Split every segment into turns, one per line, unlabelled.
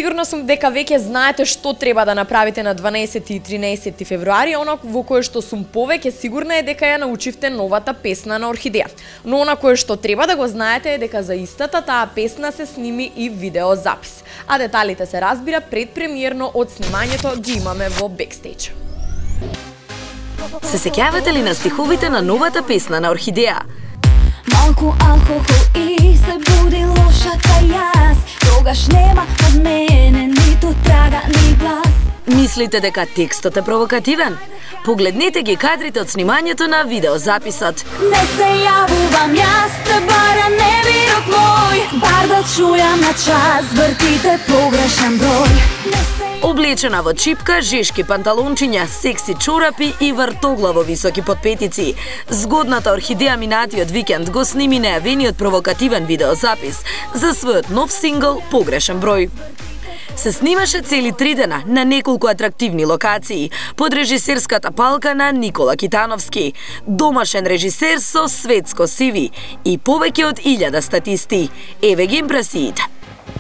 Сигурно сум дека веќе знаете што треба да направите на 12 и 13 февруари, она во кое што сум повеќе сигурна е дека ја научивте новата песна на Орхидеја. Но она кое што треба да го знаете е дека за истата таа песна се сними и видеозапис. А деталите се разбира предпремиерно од снимањето ги имаме во бекстејдж.
Се сеќавате ли на стиховите на новата песна на Орхидеја?
Малку алкохол и се буди лошата јас. Тогаш нема од мене ниту трага, ни глас.
Мислите дека текстот е провокативен? Погледнете ги кадрите од снимањето на видеозаписот.
Не се јавувам јас, те бара невирот мој. Бар да чујам на час, вртите погрешен број.
Облечена во чипка, жешки панталончиња, секси чорапи и вртоглаво високи подпетици. Згодната Орхидеја минатиот викенд го сними најавениот провокативен видеозапис за својот нов сингл «Погрешен број». Се снимаше цели 3 дена на неколку атрактивни локации под режисерската палка на Никола Китановски, домашен режисер со светско CV и повеќе од 1000 статисти. Еве ги импресиите.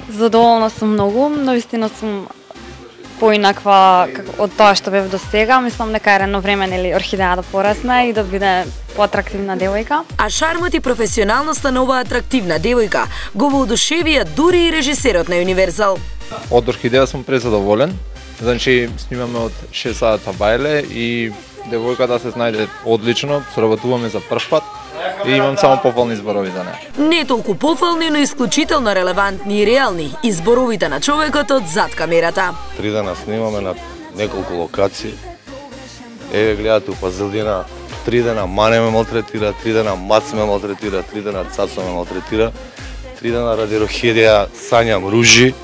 Задоволна сум многу, навистина сум поинаква од тоа што бев до сега. Мислам дека е рано време нели Орхидеја да порасне и да биде поатрактивна девојка.
А шармот и професионалноста на оваа атрактивна девојка го воодушевија дури и режисерот на Универзал.
Од Орхидеја сум презадоволен. Значи снимаме од 6 сата бајле и девојката се знајде одлично, соработуваме за прв пат и имам само пофални зборови за неа.
Не толку пофални, но исклучително релевантни и реални изборовите на човекот од зад камерата.
3 дена снимаме на неколку локации. Еве гледате у Пазилдина, 3 дена Мане ме малтретира, 3 дена Мац ме малтретира, 3 дена Цацо ме малтретира, 3 дена ради Орхидеја сањам ружи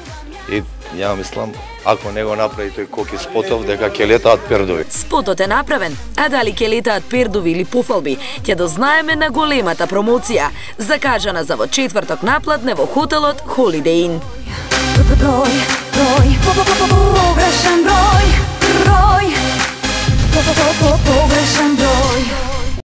и ја мислам, ако не го направи тој коки спотов, дека ќе летаат пердови.
Спотот е направен, а дали ќе летаат пердови или пофалби, ќе дознаеме на големата промоција, закажана за во четврток напладне во хотелот Holiday Inn.